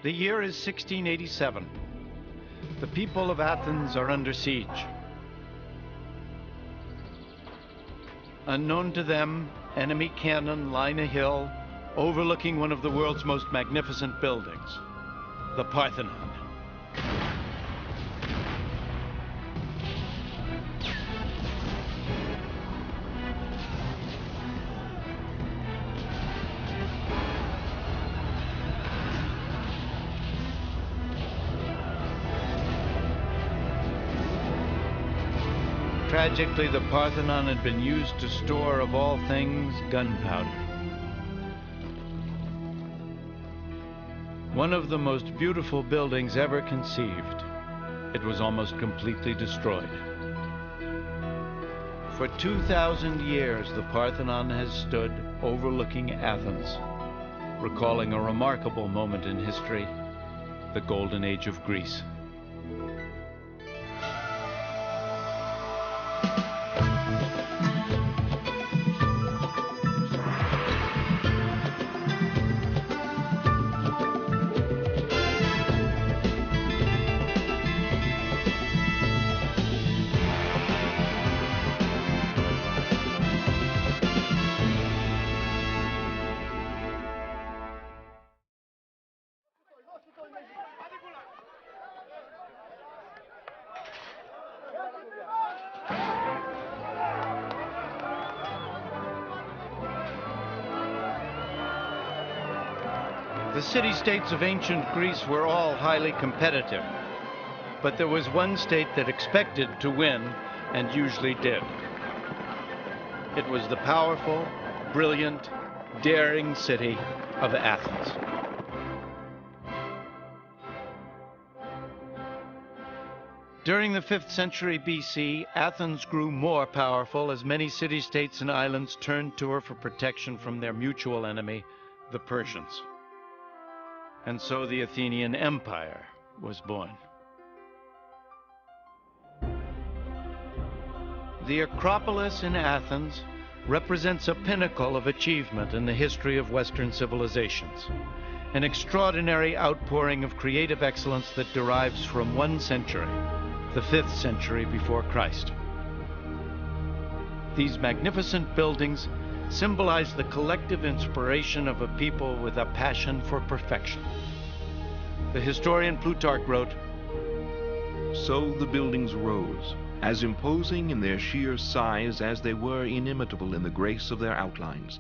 The year is 1687. The people of Athens are under siege. Unknown to them, enemy cannon line a hill overlooking one of the world's most magnificent buildings, the Parthenon. Tragically, the Parthenon had been used to store, of all things, gunpowder. One of the most beautiful buildings ever conceived, it was almost completely destroyed. For 2,000 years, the Parthenon has stood overlooking Athens, recalling a remarkable moment in history, the Golden Age of Greece. The city-states of ancient Greece were all highly competitive, but there was one state that expected to win and usually did. It was the powerful, brilliant, daring city of Athens. During the 5th century BC, Athens grew more powerful as many city-states and islands turned to her for protection from their mutual enemy, the Persians. And so the Athenian Empire was born. The Acropolis in Athens represents a pinnacle of achievement in the history of Western civilizations, an extraordinary outpouring of creative excellence that derives from one century, the 5th century before Christ. These magnificent buildings symbolize the collective inspiration of a people with a passion for perfection. The historian Plutarch wrote, "So the buildings rose, as imposing in their sheer size as they were inimitable in the grace of their outlines.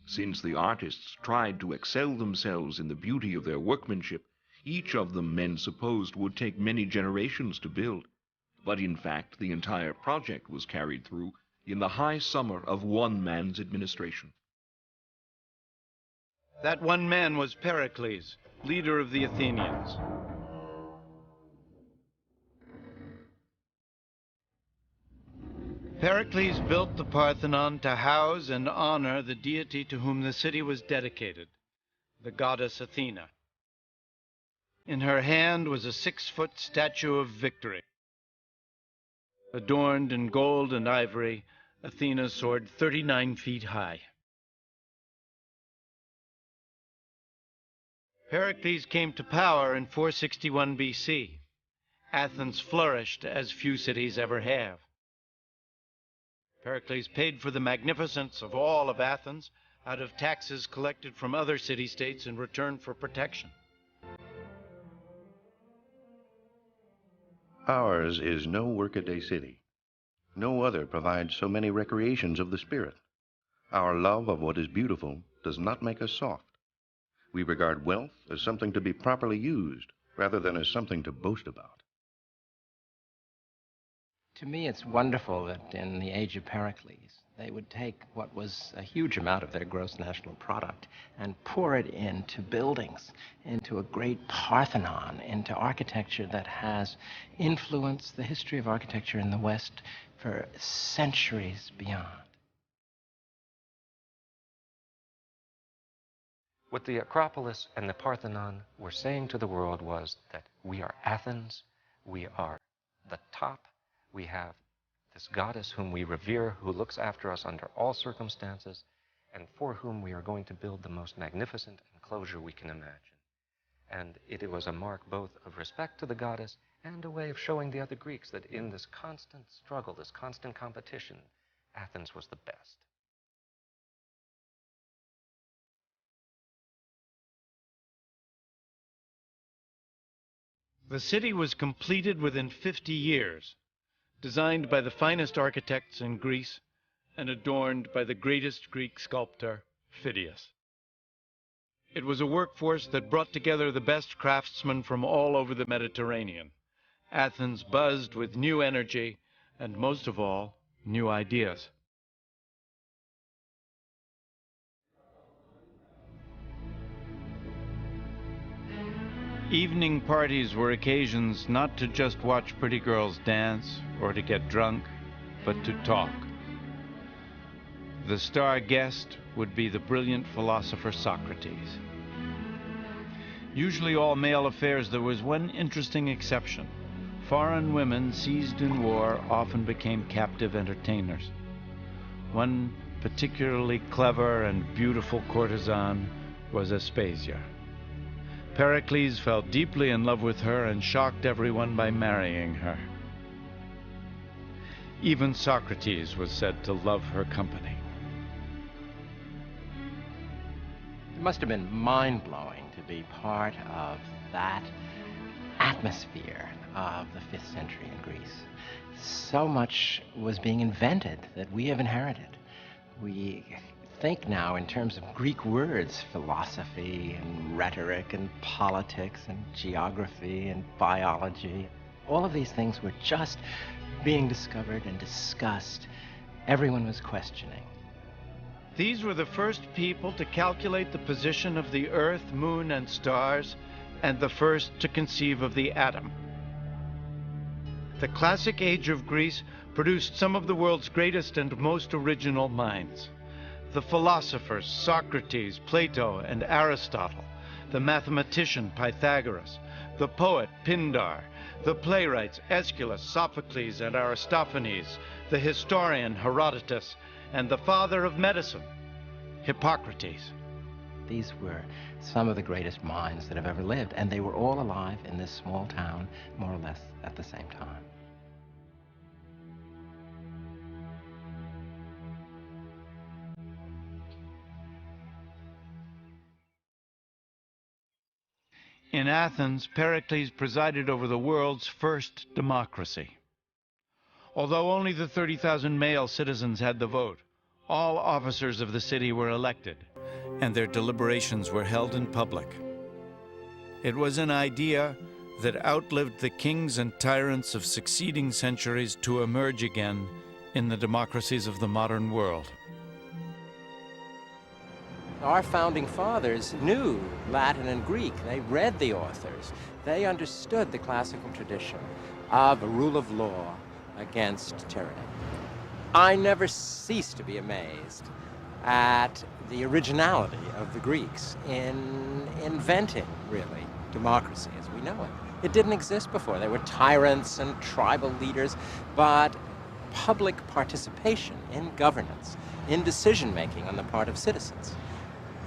Since the artists tried to excel themselves in the beauty of their workmanship, each of them men supposed would take many generations to build, but in fact the entire project was carried through in the high summer of one man's administration." That one man was Pericles, leader of the Athenians. Pericles built the Parthenon to house and honor the deity to whom the city was dedicated, the goddess Athena. In her hand was a 6-foot statue of Victory. Adorned in gold and ivory, Athena soared 39 feet high. Pericles came to power in 461 BC. Athens flourished as few cities ever have. Pericles paid for the magnificence of all of Athens out of taxes collected from other city-states in return for protection. Ours is no workaday city. No other provides so many recreations of the spirit. Our love of what is beautiful does not make us soft. We regard wealth as something to be properly used rather than as something to boast about. To me, it's wonderful that in the age of Pericles, they would take what was a huge amount of their gross national product and pour it into buildings, into a great Parthenon, into architecture that has influenced the history of architecture in the West for centuries beyond. What the Acropolis and the Parthenon were saying to the world was that we are Athens, we are the top, we have this goddess whom we revere, who looks after us under all circumstances, and for whom we are going to build the most magnificent and enclosure we can imagine. And it was a mark both of respect to the goddess and a way of showing the other Greeks that in this constant struggle, this constant competition, Athens was the best. The city was completed within 50 years, designed by the finest architects in Greece and adorned by the greatest Greek sculptor, Phidias. It was a workforce that brought together the best craftsmen from all over the Mediterranean. Athens buzzed with new energy and, most of all, new ideas. Evening parties were occasions not to just watch pretty girls dance or to get drunk, but to talk. The star guest would be the brilliant philosopher Socrates. Usually all male affairs, there was one interesting exception. Foreign women seized in war often became captive entertainers. One particularly clever and beautiful courtesan was Aspasia. Pericles fell deeply in love with her and shocked everyone by marrying her. Even Socrates was said to love her company. It must have been mind-blowing to be part of that atmosphere of the 5th century in Greece. So much was being invented that we have inherited. We think now in terms of Greek words, philosophy and rhetoric and politics and geography and biology. All of these things were just being discovered and discussed. Everyone was questioning. These were the first people to calculate the position of the Earth, Moon, and stars, and the first to conceive of the atom. The classic age of Greece produced some of the world's greatest and most original minds. The philosophers Socrates, Plato, and Aristotle, the mathematician Pythagoras, the poet Pindar, the playwrights Aeschylus, Sophocles, and Aristophanes, the historian Herodotus, and the father of medicine, Hippocrates. These were some of the greatest minds that have ever lived, and they were all alive in this small town, more or less at the same time. In Athens, Pericles presided over the world's first democracy. Although only the 30,000 male citizens had the vote, all officers of the city were elected, and their deliberations were held in public. It was an idea that outlived the kings and tyrants of succeeding centuries to emerge again in the democracies of the modern world. Our founding fathers knew Latin and Greek. They read the authors. They understood the classical tradition of a rule of law against tyranny. I never cease to be amazed at the originality of the Greeks in inventing, really, democracy as we know it. It didn't exist before. There were tyrants and tribal leaders, but public participation in governance, in decision-making on the part of citizens,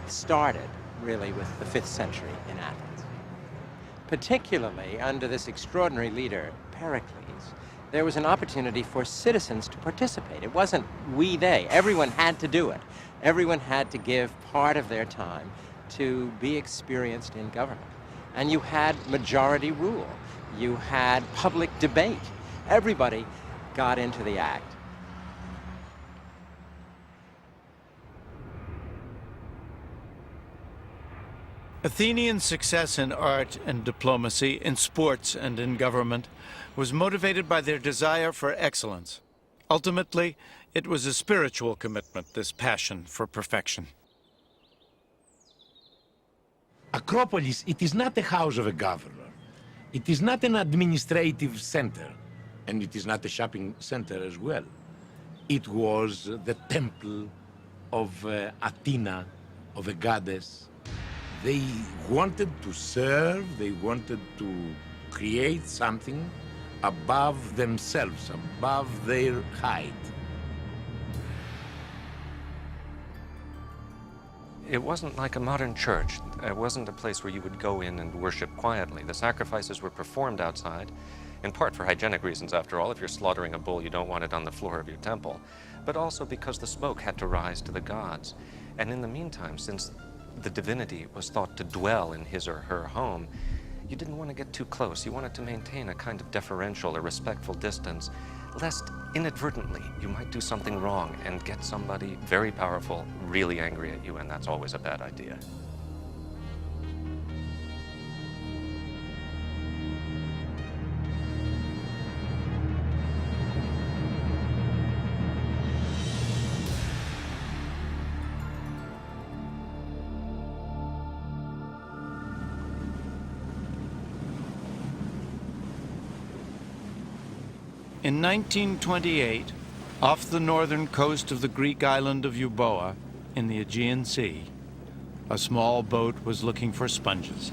started really with the 5th century in Athens. Particularly under this extraordinary leader, Pericles, there was an opportunity for citizens to participate. It wasn't we, they. Everyone had to do it. Everyone had to give part of their time to be experienced in government. And you had majority rule. You had public debate. Everybody got into the act. Athenian success in art and diplomacy, in sports and in government, was motivated by their desire for excellence. Ultimately, it was a spiritual commitment, this passion for perfection. Acropolis, it is not the house of a governor. It is not an administrative center, and it is not a shopping center as well. It was the temple of Athena, of a goddess. They wanted to serve, they wanted to create something above themselves, above their height. It wasn't like a modern church. It wasn't a place where you would go in and worship quietly. The sacrifices were performed outside, in part for hygienic reasons, after all. If you're slaughtering a bull, you don't want it on the floor of your temple, but also because the smoke had to rise to the gods. And in the meantime, since the divinity was thought to dwell in his or her home, you didn't want to get too close. You wanted to maintain a kind of deferential or respectful distance, lest inadvertently you might do something wrong and get somebody very powerful really angry at you, and that's always a bad idea. In 1928, off the northern coast of the Greek island of Euboea in the Aegean Sea, a small boat was looking for sponges.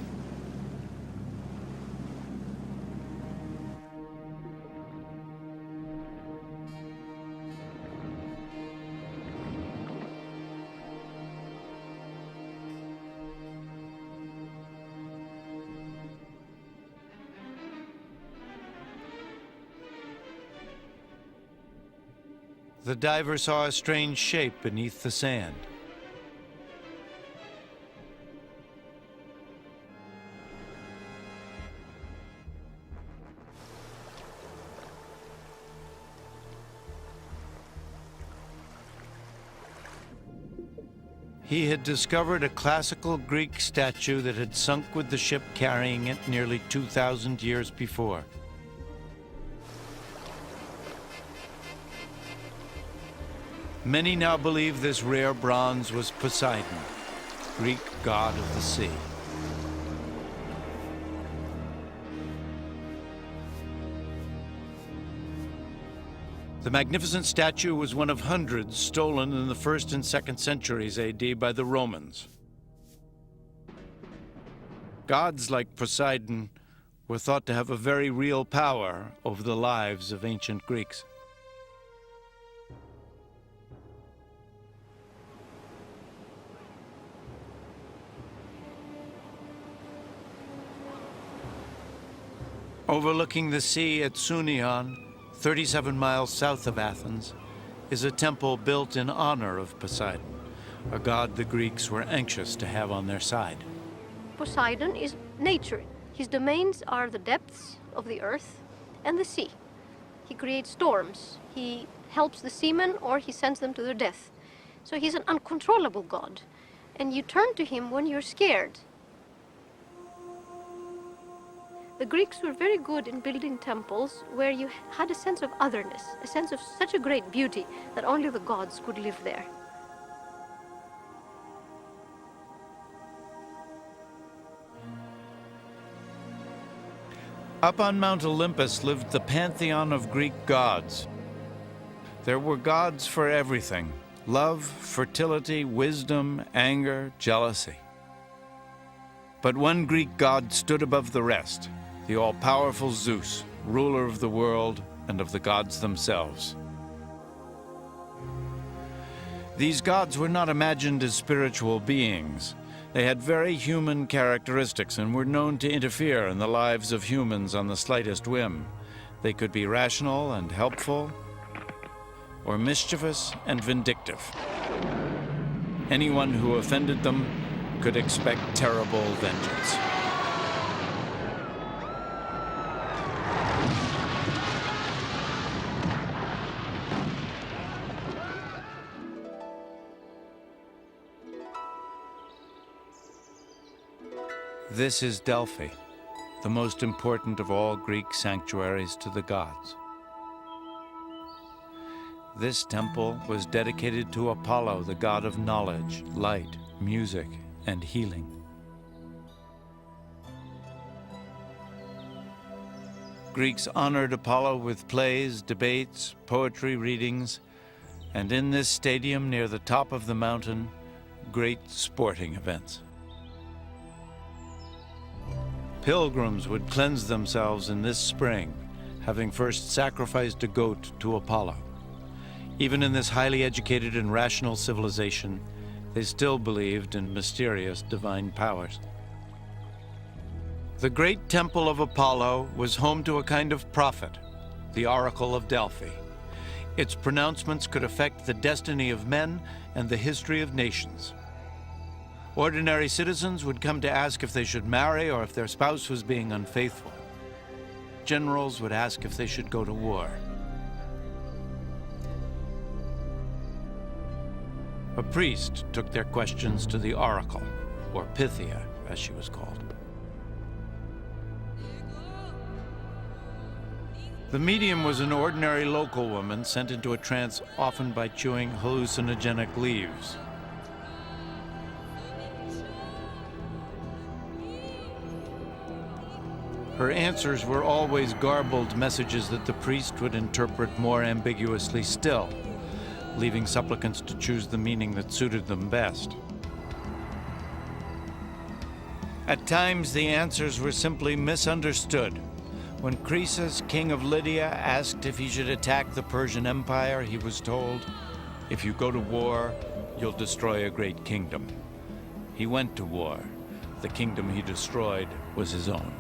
The diver saw a strange shape beneath the sand. He had discovered a classical Greek statue that had sunk with the ship carrying it nearly 2,000 years before. Many now believe this rare bronze was Poseidon, Greek god of the sea. The magnificent statue was one of hundreds stolen in the 1st and 2nd centuries AD by the Romans. Gods like Poseidon were thought to have a very real power over the lives of ancient Greeks. Overlooking the sea at Sunion, 37 miles south of Athens, is a temple built in honor of Poseidon, a god the Greeks were anxious to have on their side. Poseidon is nature. His domains are the depths of the earth and the sea. He creates storms. He helps the seamen or he sends them to their death. So he's an uncontrollable god. And you turn to him when you're scared. The Greeks were very good in building temples where you had a sense of otherness, a sense of such a great beauty that only the gods could live there. Up on Mount Olympus lived the pantheon of Greek gods. There were gods for everything: love, fertility, wisdom, anger, jealousy. But one Greek god stood above the rest: the all-powerful Zeus, ruler of the world and of the gods themselves. These gods were not imagined as spiritual beings. They had very human characteristics and were known to interfere in the lives of humans on the slightest whim. They could be rational and helpful, or mischievous and vindictive. Anyone who offended them could expect terrible vengeance. This is Delphi, the most important of all Greek sanctuaries to the gods. This temple was dedicated to Apollo, the god of knowledge, light, music, and healing. Greeks honored Apollo with plays, debates, poetry readings, and in this stadium near the top of the mountain, great sporting events. Pilgrims would cleanse themselves in this spring, having first sacrificed a goat to Apollo. Even in this highly educated and rational civilization, They still believed in mysterious divine powers. The great temple of Apollo was home to a kind of prophet, the Oracle of Delphi. Its pronouncements could affect the destiny of men and the history of nations. Ordinary citizens would come to ask if they should marry or if their spouse was being unfaithful. Generals would ask if they should go to war. A priest took their questions to the oracle, or Pythia, as she was called. The medium was an ordinary local woman sent into a trance often by chewing hallucinogenic leaves. Her answers were always garbled messages that the priest would interpret more ambiguously still, leaving supplicants to choose the meaning that suited them best. At times, the answers were simply misunderstood. When Croesus, king of Lydia, asked if he should attack the Persian Empire, he was told, "If you go to war, you'll destroy a great kingdom." He went to war. The kingdom he destroyed was his own.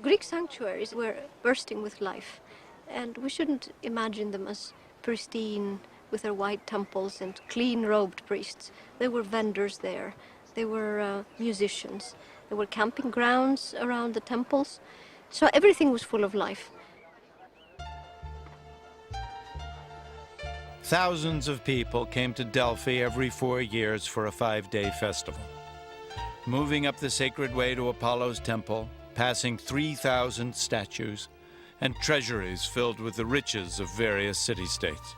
Greek sanctuaries were bursting with life, and we shouldn't imagine them as pristine with their white temples and clean-robed priests. There were vendors there, there were musicians, there were camping grounds around the temples, so everything was full of life. Thousands of people came to Delphi every 4 years for a 5-day festival. Moving up the sacred way to Apollo's temple, passing 3,000 statues, and treasuries filled with the riches of various city-states.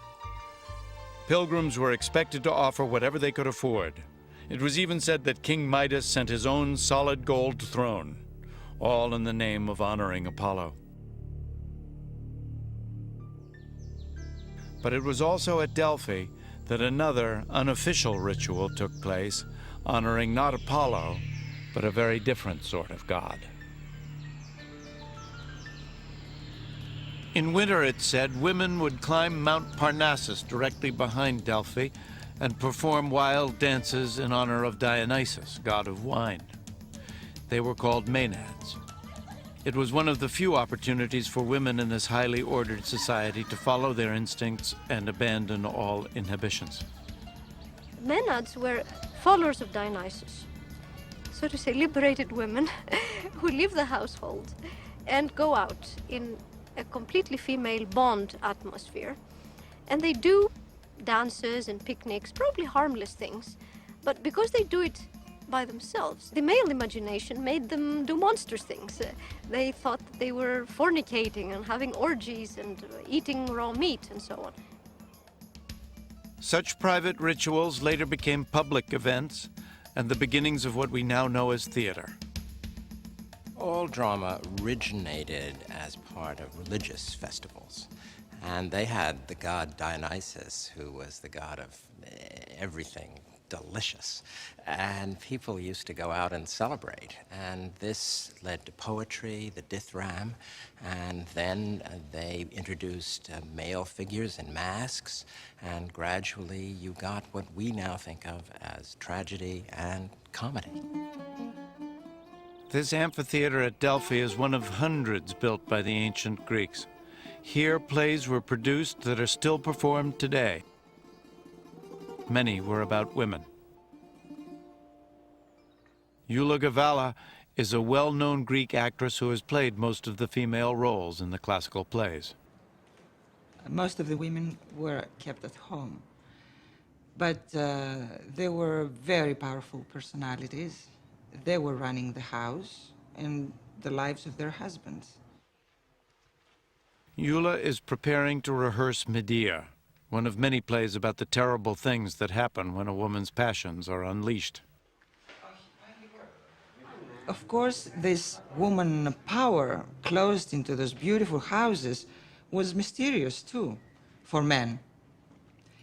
Pilgrims were expected to offer whatever they could afford. It was even said that King Midas sent his own solid gold throne, all in the name of honoring Apollo. But it was also at Delphi that another unofficial ritual took place, honoring not Apollo, but a very different sort of god. In winter, it's said, women would climb Mount Parnassus directly behind Delphi and perform wild dances in honor of Dionysus, god of wine. They were called Maenads. It was one of the few opportunities for women in this highly ordered society to follow their instincts and abandon all inhibitions. Maenads were followers of Dionysus, so to say, liberated women who leave the household and go out in a completely female bond atmosphere. And they do dances and picnics, probably harmless things, but because they do it by themselves, the male imagination made them do monstrous things. They thought that they were fornicating and having orgies and eating raw meat and so on. Such private rituals later became public events and the beginnings of what we now know as theater. All drama originated as part of religious festivals. And they had the god Dionysus, who was the god of everything delicious. And people used to go out and celebrate. And this led to poetry, the dithram, and then they introduced male figures in masks. And gradually you got what we now think of as tragedy and comedy. This amphitheater at Delphi is one of hundreds built by the ancient Greeks. Here, plays were produced that are still performed today. Many were about women. Elagabalus is a well-known Greek actress who has played most of the female roles in the classical plays. Most of the women were kept at home, but they were very powerful personalities. They were running the house and the lives of their husbands. Eula is preparing to rehearse Medea, one of many plays about the terrible things that happen when a woman's passions are unleashed. Of course, this woman power closed into those beautiful houses was mysterious too for men.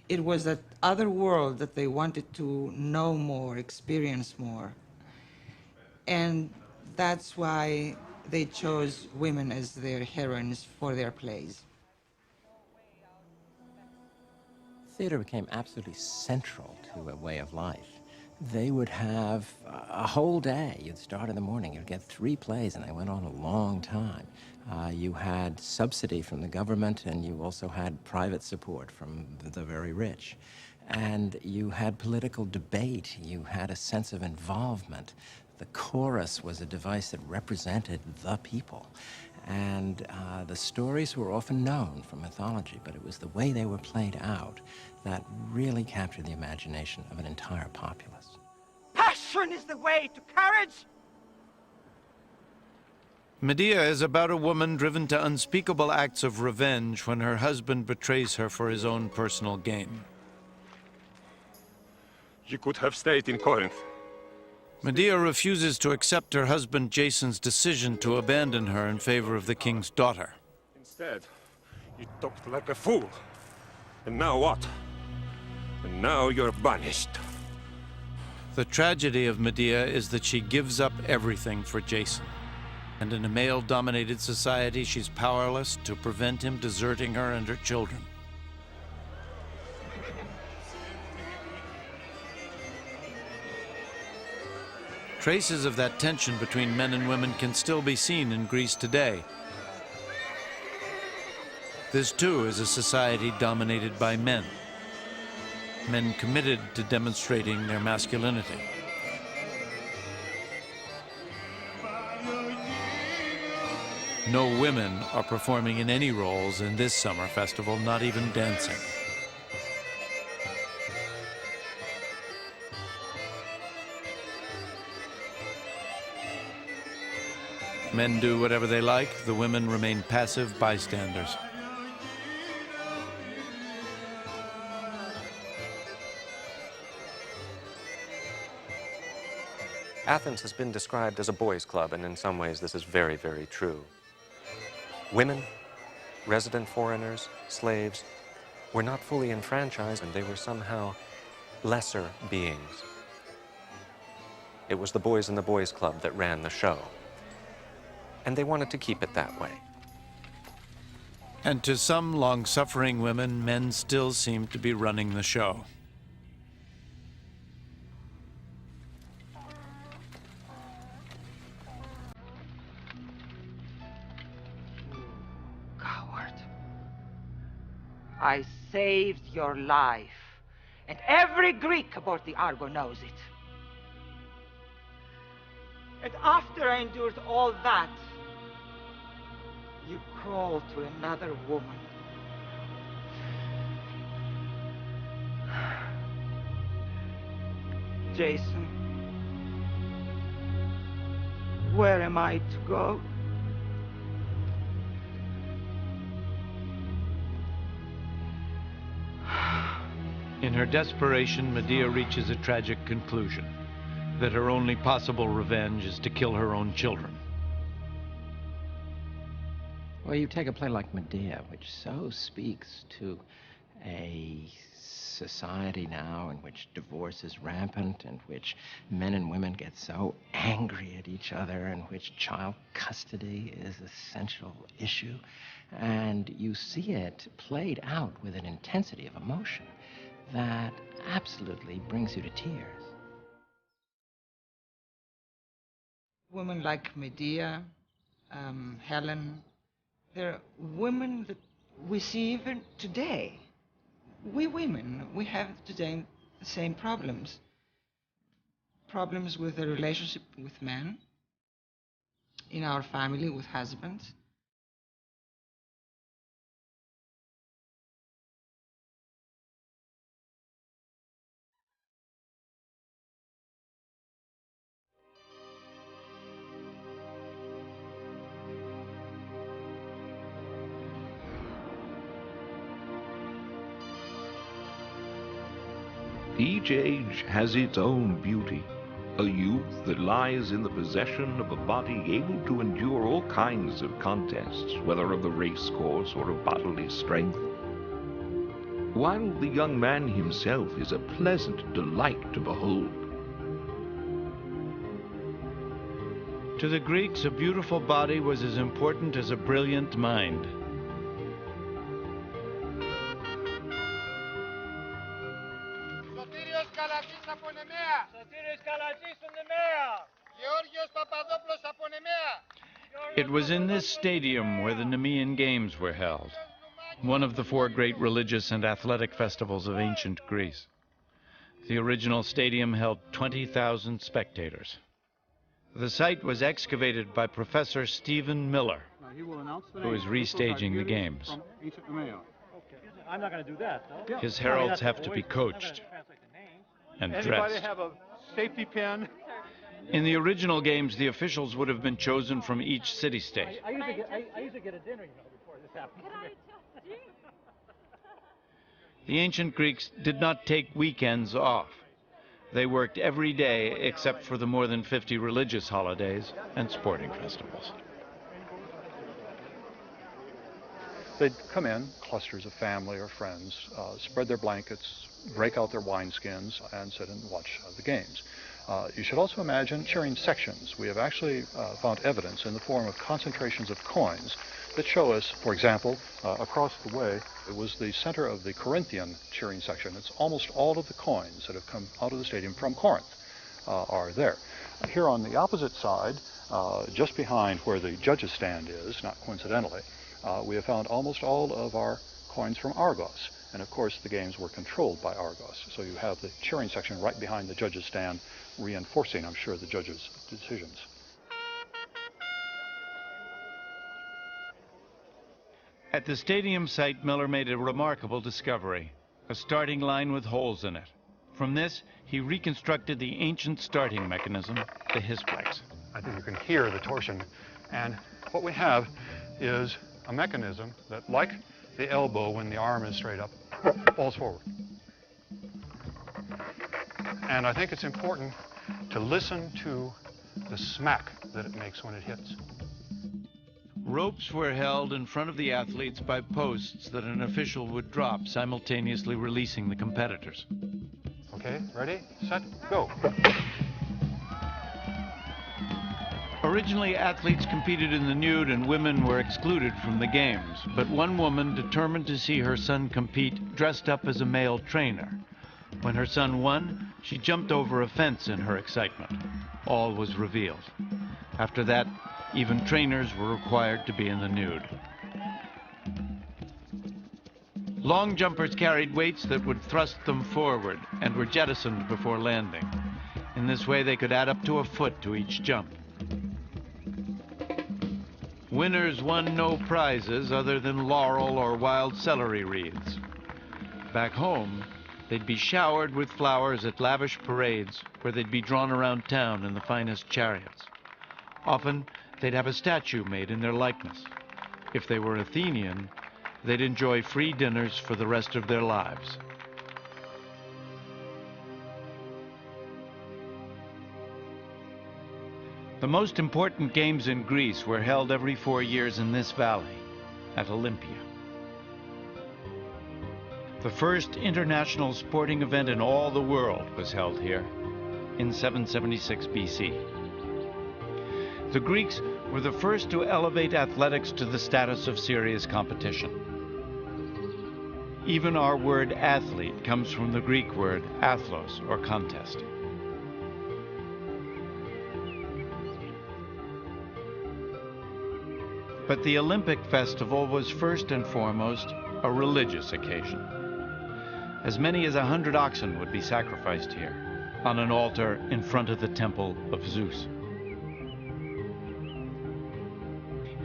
It was that other world that they wanted to know more, experience more. And That's why they chose women as their heroines for their plays. Theater became absolutely central to a way of life. They would have a whole day. You'd start in the morning, you'd get 3 plays, and they went on a long time. You had subsidy from the government, and you also had private support from the very rich. And you had political debate. You had a sense of involvement. The chorus was a device that represented the people. And the stories were often known from mythology, but it was the way they were played out that really captured the imagination of an entire populace. Passion is the way to courage! Medea is about a woman driven to unspeakable acts of revenge when her husband betrays her for his own personal gain. You could have stayed in Corinth. Medea refuses to accept her husband Jason's decision to abandon her in favor of the king's daughter. Instead, you talked like a fool. And now what? And now you're banished. The tragedy of Medea is that she gives up everything for Jason. And in a male-dominated society, she's powerless to prevent him deserting her and her children. Traces of that tension between men and women can still be seen in Greece today. This, too, is a society dominated by men. Men committed to demonstrating their masculinity. No women are performing in any roles in this summer festival, not even dancing. Men do whatever they like, the women remain passive bystanders. Athens has been described as a boys' club, and in some ways this is very, very true. Women, resident foreigners, slaves, were not fully enfranchised, and they were somehow lesser beings. It was the boys in the boys' club that ran the show. And they wanted to keep it that way. And to some long-suffering women, men still seem to be running the show. Coward. I saved your life, and every Greek aboard the Argo knows it. And after I endured all that, you crawl to another woman. Jason, where am I to go? In her desperation, Medea reaches a tragic conclusion, that her only possible revenge is to kill her own children. Well, you take a play like Medea, which so speaks to a society now in which divorce is rampant, in which men and women get so angry at each other, in which child custody is an essential issue, and you see it played out with an intensity of emotion that absolutely brings you to tears. Women like Medea, Helen, they're women that we see even today. We women, we have today the same problems. Problems with the relationship with men, in our family with husbands. Each age has its own beauty. A youth that lies in the possession of a body able to endure all kinds of contests, whether of the race course or of bodily strength. While the young man himself is a pleasant delight to behold. To the Greeks, a beautiful body was as important as a brilliant mind. It was in this stadium where the Nemean Games were held, one of the 4 great religious and athletic festivals of ancient Greece. The original stadium held 20,000 spectators. The site was excavated by Professor Stephen Miller, who is restaging the games. I'm not going to do that, though. His heralds have to be coached and dressed. Anybody have a safety pin? In the original games, the officials would have been chosen from each city-state. I usually get a dinner, before this happens. The ancient Greeks did not take weekends off. They worked every day except for the more than 50 religious holidays and sporting festivals. They'd come in, clusters of family or friends, spread their blankets, break out their wineskins, and sit and watch the games. You should also imagine cheering sections. We have actually found evidence in the form of concentrations of coins that show us, for example, across the way, it was the center of the Corinthian cheering section. It's almost all of the coins that have come out of the stadium from Corinth are there. Here on the opposite side, just behind where the judges' stand is, not coincidentally, we have found almost all of our coins from Argos. And of course, the games were controlled by Argos. So you have the cheering section right behind the judges' stand, reinforcing, I'm sure, the judges' decisions. At the stadium site, Miller made a remarkable discovery, a starting line with holes in it. From this, he reconstructed the ancient starting mechanism, the Hisplex. I think you can hear the torsion. And what we have is a mechanism that, like the elbow when the arm is straight up, falls forward. And I think it's important to listen to the smack that it makes when it hits. Ropes were held in front of the athletes by posts that an official would drop, simultaneously releasing the competitors. Okay, ready, set, go. Originally, athletes competed in the nude and women were excluded from the games, but one woman, determined to see her son compete, dressed up as a male trainer. When her son won, she jumped over a fence in her excitement. All was revealed. After that, even trainers were required to be in the nude. Long jumpers carried weights that would thrust them forward and were jettisoned before landing. In this way, they could add up to a foot to each jump. Winners won no prizes other than laurel or wild celery wreaths. Back home, they'd be showered with flowers at lavish parades where they'd be drawn around town in the finest chariots. Often, they'd have a statue made in their likeness. If they were Athenian, they'd enjoy free dinners for the rest of their lives. The most important games in Greece were held every 4 years in this valley, at Olympia. The first international sporting event in all the world was held here in 776 BC. The Greeks were the first to elevate athletics to the status of serious competition. Even our word athlete comes from the Greek word athlos, or contest. But the Olympic festival was first and foremost a religious occasion. As many as 100 oxen would be sacrificed here, on an altar in front of the temple of Zeus.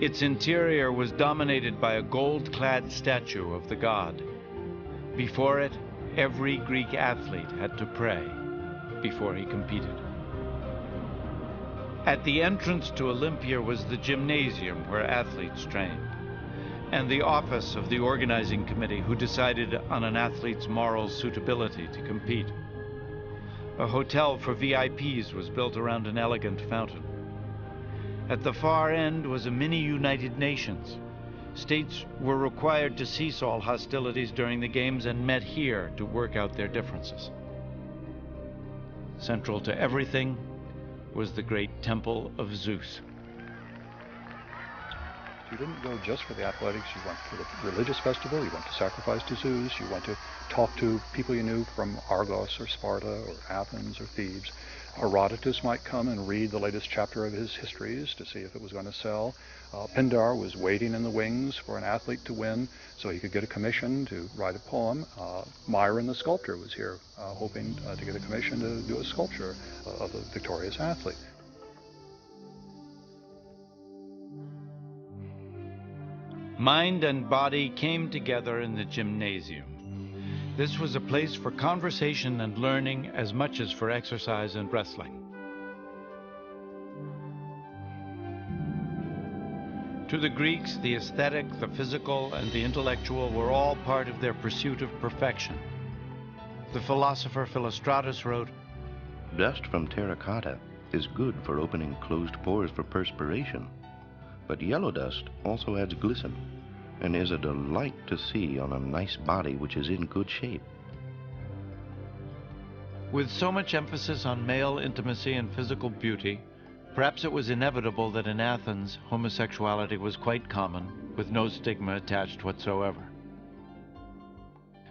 Its interior was dominated by a gold-clad statue of the god. Before it, every Greek athlete had to pray before he competed. At the entrance to Olympia was the gymnasium where athletes trained, and the office of the organizing committee who decided on an athlete's moral suitability to compete. A hotel for VIPs was built around an elegant fountain. At the far end was a mini United Nations. States were required to cease all hostilities during the games and met here to work out their differences. Central to everything was the great temple of Zeus. You didn't go just for the athletics. You went for the religious festival. You went to sacrifice to Zeus. You went to talk to people you knew from Argos or Sparta or Athens or Thebes. Herodotus might come and read the latest chapter of his histories to see if it was going to sell. Pindar was waiting in the wings for an athlete to win so he could get a commission to write a poem. Myron the sculptor was here hoping to get a commission to do a sculpture of the victorious athlete. Mind and body came together in the gymnasium. This was a place for conversation and learning as much as for exercise and wrestling. To the Greeks, the aesthetic, the physical, and the intellectual were all part of their pursuit of perfection. The philosopher Philostratus wrote, "Dust from terracotta is good for opening closed pores for perspiration, but yellow dust also adds glisten and is a delight to see on a nice body which is in good shape." With so much emphasis on male intimacy and physical beauty, perhaps it was inevitable that in Athens, homosexuality was quite common, with no stigma attached whatsoever.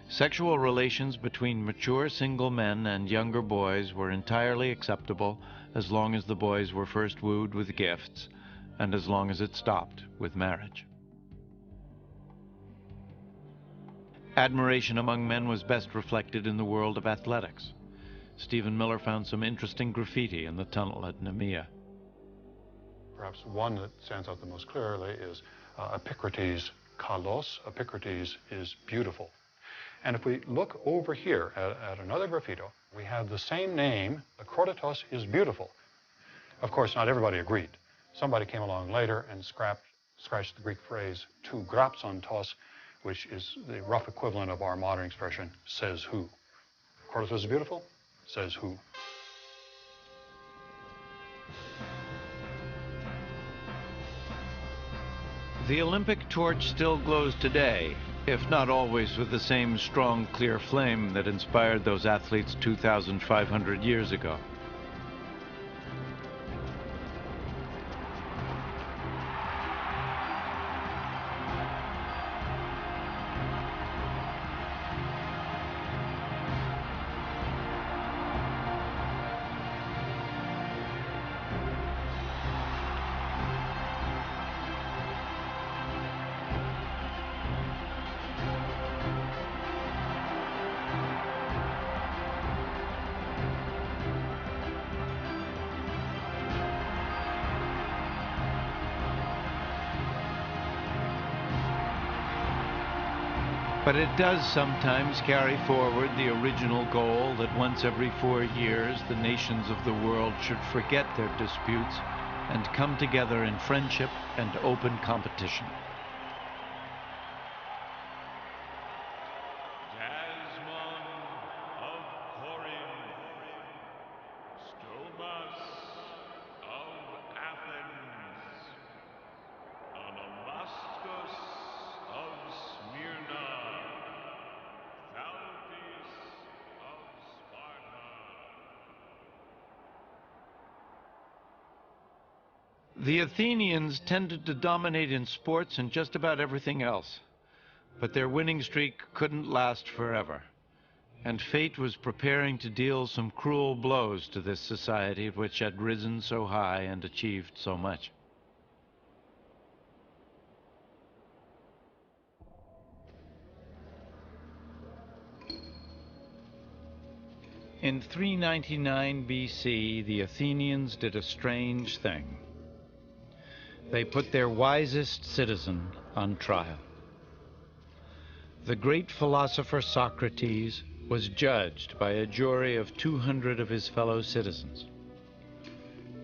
Sexual relations between mature single men and younger boys were entirely acceptable as long as the boys were first wooed with gifts, and as long as it stopped with marriage. Admiration among men was best reflected in the world of athletics. Stephen Miller found some interesting graffiti in the tunnel at Nemea. Perhaps one that stands out the most clearly is Epicrates' Kalos. Epicrates is beautiful. And if we look over here at another graffito, we have the same name, Akroditos is beautiful. Of course, not everybody agreed. Somebody came along later and scratched the Greek phrase to grapsontos, which is the rough equivalent of our modern expression, says who. Akroditos is beautiful, says who. The Olympic torch still glows today, if not always with the same strong, clear flame that inspired those athletes 2,500 years ago. But it does sometimes carry forward the original goal that once every 4 years the nations of the world should forget their disputes and come together in friendship and open competition. The Athenians tended to dominate in sports and just about everything else, but their winning streak couldn't last forever, and fate was preparing to deal some cruel blows to this society which had risen so high and achieved so much. In 399 BC, the Athenians did a strange thing. They put their wisest citizen on trial. The great philosopher Socrates was judged by a jury of 200 of his fellow citizens.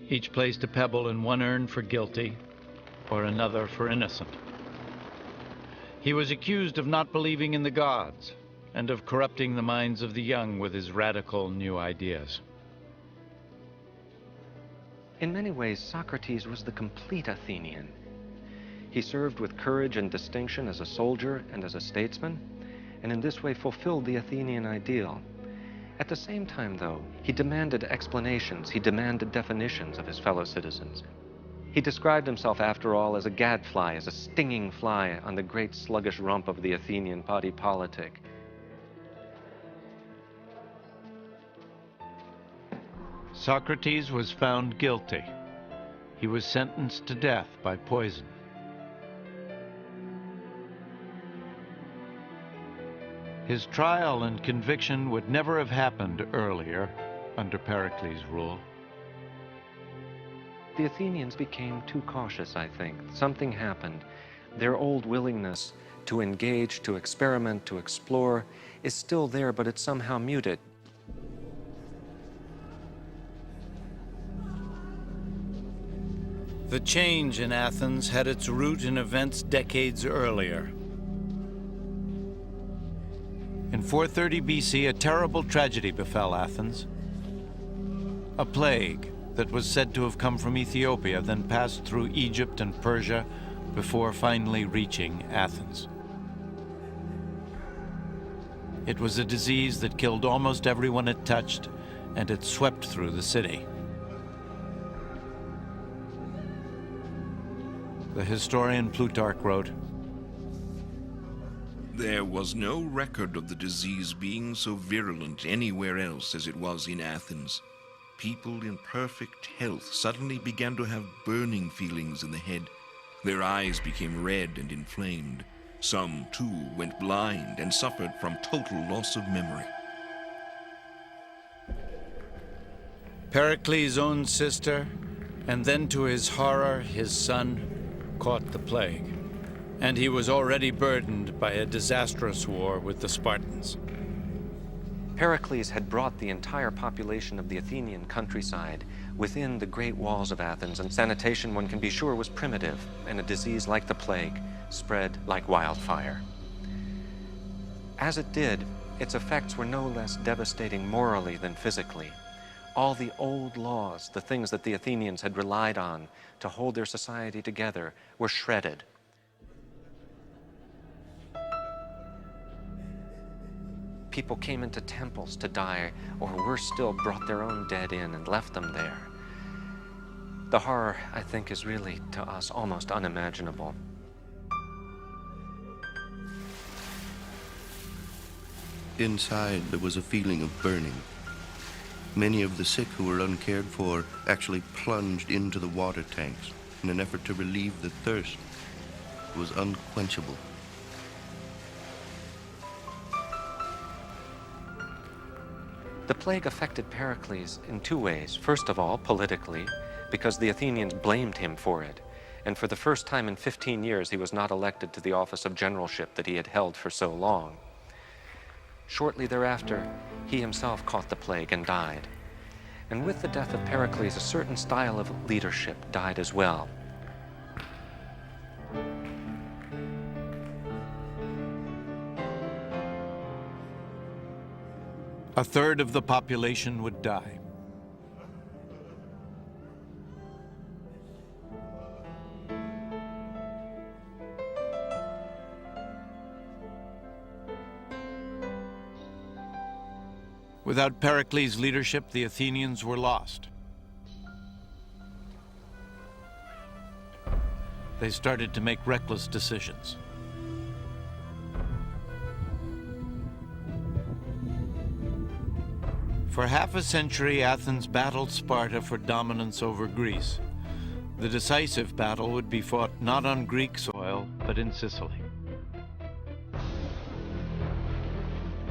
Each placed a pebble in one urn for guilty, or another for innocent. He was accused of not believing in the gods and of corrupting the minds of the young with his radical new ideas. In many ways, Socrates was the complete Athenian. He served with courage and distinction as a soldier and as a statesman, and in this way fulfilled the Athenian ideal. At the same time, though, he demanded explanations, he demanded definitions of his fellow citizens. He described himself, after all, as a gadfly, as a stinging fly on the great sluggish rump of the Athenian body politic. Socrates was found guilty. He was sentenced to death by poison. His trial and conviction would never have happened earlier under Pericles' rule. The Athenians became too cautious, I think. Something happened. Their old willingness to engage, to experiment, to explore is still there, but it's somehow muted. The change in Athens had its root in events decades earlier. In 430 BC, a terrible tragedy befell Athens. A plague that was said to have come from Ethiopia, then passed through Egypt and Persia before finally reaching Athens. It was a disease that killed almost everyone it touched, and it swept through the city. The historian Plutarch wrote, "There was no record of the disease being so virulent anywhere else as it was in Athens. People in perfect health suddenly began to have burning feelings in the head. Their eyes became red and inflamed. Some, too, went blind and suffered from total loss of memory." Pericles' own sister, and then to his horror, his son, caught the plague, and he was already burdened by a disastrous war with the Spartans. Pericles had brought the entire population of the Athenian countryside within the great walls of Athens, and sanitation, one can be sure, was primitive, and a disease like the plague spread like wildfire. As it did, its effects were no less devastating morally than physically. All the old laws, the things that the Athenians had relied on to hold their society together, were shredded. People came into temples to die, or worse still, brought their own dead in and left them there. The horror, I think, is really, to us, almost unimaginable. Inside, there was a feeling of burning. Many of the sick who were uncared for actually plunged into the water tanks in an effort to relieve the thirst. It was unquenchable. The plague affected Pericles in two ways. First of all, politically, because the Athenians blamed him for it. And for the first time in 15 years, he was not elected to the office of generalship that he had held for so long. Shortly thereafter, he himself caught the plague and died. And with the death of Pericles, a certain style of leadership died as well. A third of the population would die. Without Pericles' leadership, the Athenians were lost. They started to make reckless decisions. For half a century, Athens battled Sparta for dominance over Greece. The decisive battle would be fought not on Greek soil, but in Sicily.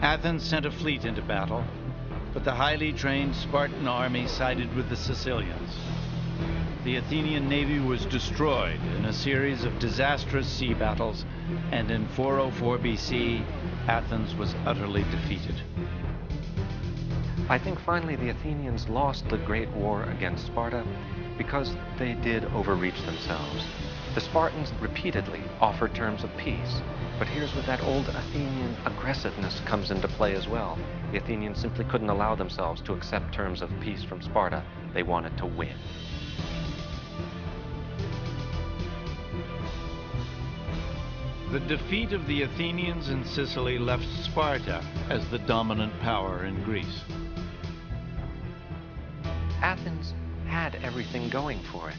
Athens sent a fleet into battle, but the highly trained Spartan army sided with the Sicilians. The Athenian navy was destroyed in a series of disastrous sea battles, and in 404 BC, Athens was utterly defeated. I think finally the Athenians lost the great war against Sparta because they did overreach themselves. The Spartans repeatedly offered terms of peace, but here's where that old Athenian aggressiveness comes into play as well. The Athenians simply couldn't allow themselves to accept terms of peace from Sparta. They wanted to win. The defeat of the Athenians in Sicily left Sparta as the dominant power in Greece. Athens had everything going for it,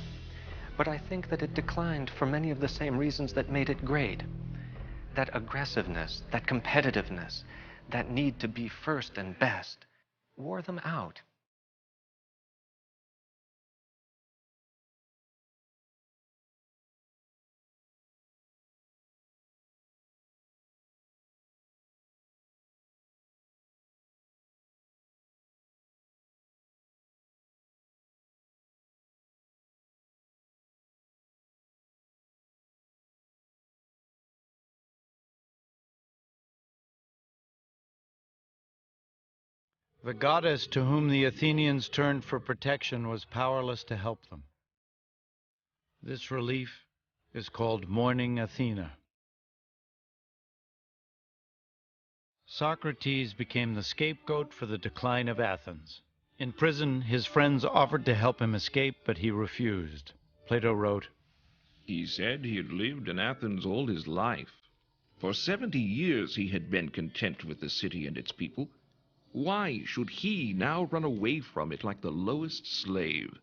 but I think that it declined for many of the same reasons that made it great. That aggressiveness, that competitiveness, that need to be first and best, wore them out. The goddess to whom the Athenians turned for protection was powerless to help them. This relief is called Mourning Athena. Socrates became the scapegoat for the decline of Athens. In prison, his friends offered to help him escape, but he refused. Plato wrote, He said he had lived in Athens all his life. For 70 years he had been content with the city and its people. Why should he now run away from it like the lowest slave?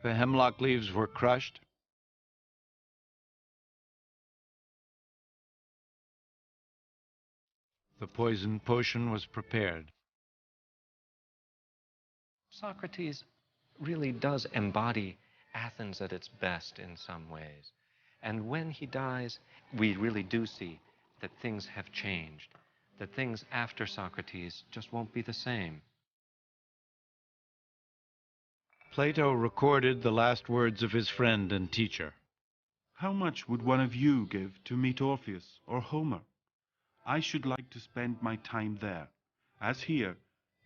The hemlock leaves were crushed. The poison potion was prepared. Socrates really does embody Athens at its best in some ways. And when he dies, we really do see that things have changed, that things after Socrates just won't be the same. Plato recorded the last words of his friend and teacher. How much would one of you give to meet Orpheus or Homer? I should like to spend my time there, as here,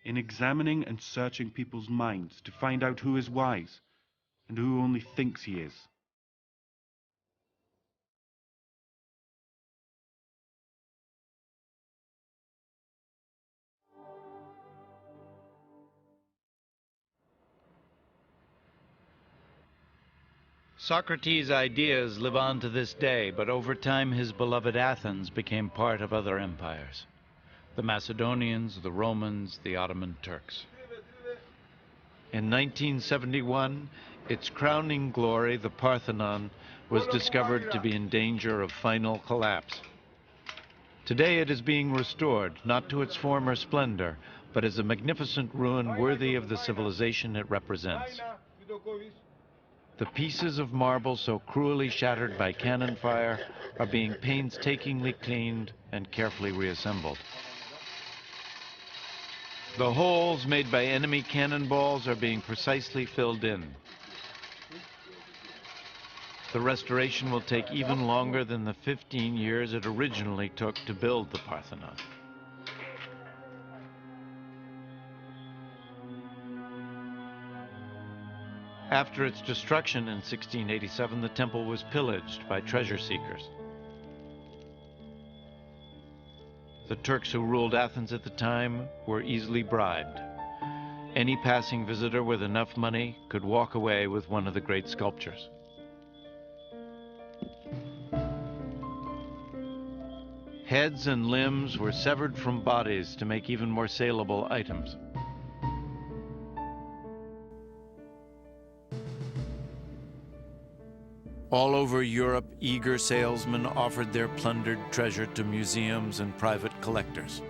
in examining and searching people's minds to find out who is wise and who only thinks he is. Socrates' ideas live on to this day, but over time his beloved Athens became part of other empires. The Macedonians, the Romans, the Ottoman Turks. In 1971, its crowning glory, the Parthenon, was discovered to be in danger of final collapse. Today it is being restored, not to its former splendor, but as a magnificent ruin worthy of the civilization it represents. The pieces of marble so cruelly shattered by cannon fire are being painstakingly cleaned and carefully reassembled. The holes made by enemy cannonballs are being precisely filled in. The restoration will take even longer than the 15 years it originally took to build the Parthenon. After its destruction in 1687, the temple was pillaged by treasure seekers. The Turks who ruled Athens at the time were easily bribed. Any passing visitor with enough money could walk away with one of the great sculptures. Heads and limbs were severed from bodies to make even more saleable items. All over Europe, eager salesmen offered their plundered treasure to museums and private collectors.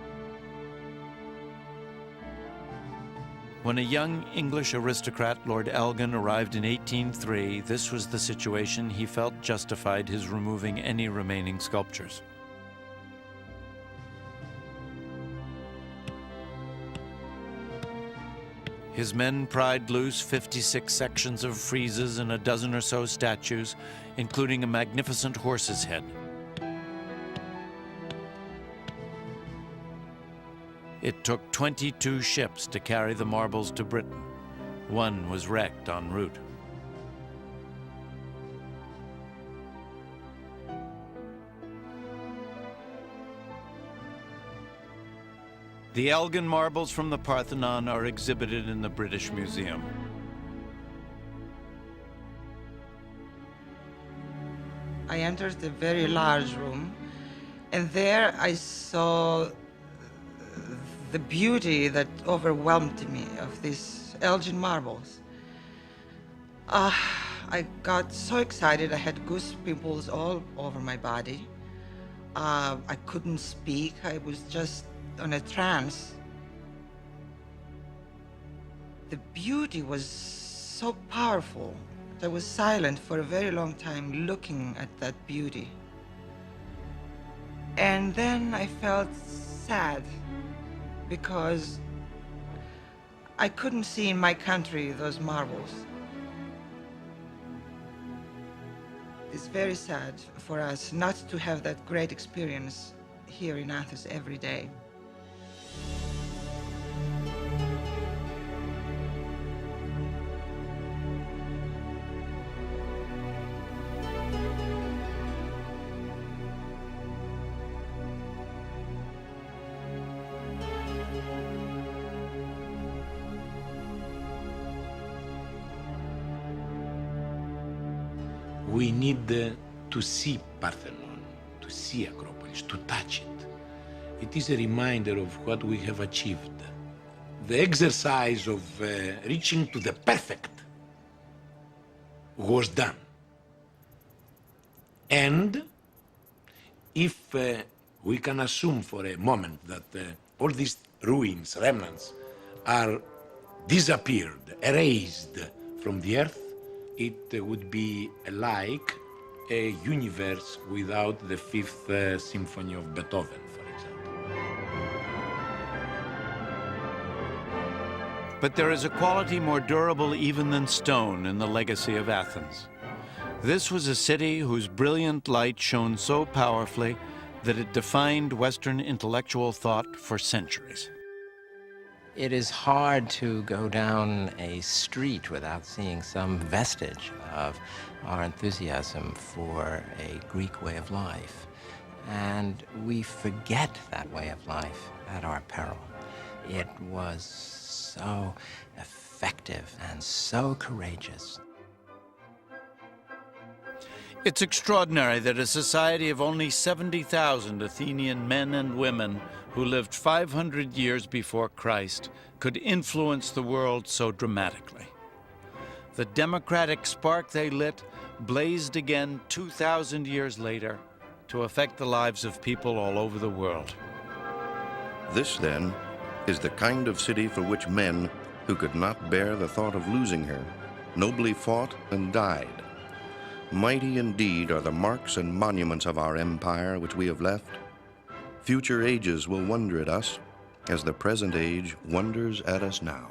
When a young English aristocrat, Lord Elgin, arrived in 1803, this was the situation he felt justified his removing any remaining sculptures. His men pried loose 56 sections of friezes and a dozen or so statues, including a magnificent horse's head. It took 22 ships to carry the marbles to Britain. One was wrecked en route. The Elgin marbles from the Parthenon are exhibited in the British Museum. I entered a very large room, and there I saw the beauty that overwhelmed me of these Elgin marbles. I got so excited, I had goose pimples all over my body. I couldn't speak, I was just on a trance. The beauty was so powerful. I was silent for a very long time looking at that beauty. And then I felt sad because I couldn't see in my country those marbles. It's very sad for us not to have that great experience here in Athens every day. We need to see Parthenon, to see Acropolis, to touch it. It is a reminder of what we have achieved. The exercise of reaching to the perfect was done. And if we can assume for a moment that all these ruins, remnants, are disappeared, erased from the earth, it would be like a universe without the Fifth Symphony of Beethoven, for example. But there is a quality more durable even than stone in the legacy of Athens. This was a city whose brilliant light shone so powerfully that it defined Western intellectual thought for centuries. It is hard to go down a street without seeing some vestige of our enthusiasm for a Greek way of life. And we forget that way of life at our peril. It was so effective and so courageous. It's extraordinary that a society of only 70,000 Athenian men and women who lived 500 years before Christ could influence the world so dramatically. The democratic spark they lit blazed again 2,000 years later to affect the lives of people all over the world. This, then, is the kind of city for which men who could not bear the thought of losing her nobly fought and died. Mighty indeed are the marks and monuments of our empire which we have left. Future ages will wonder at us as the present age wonders at us now.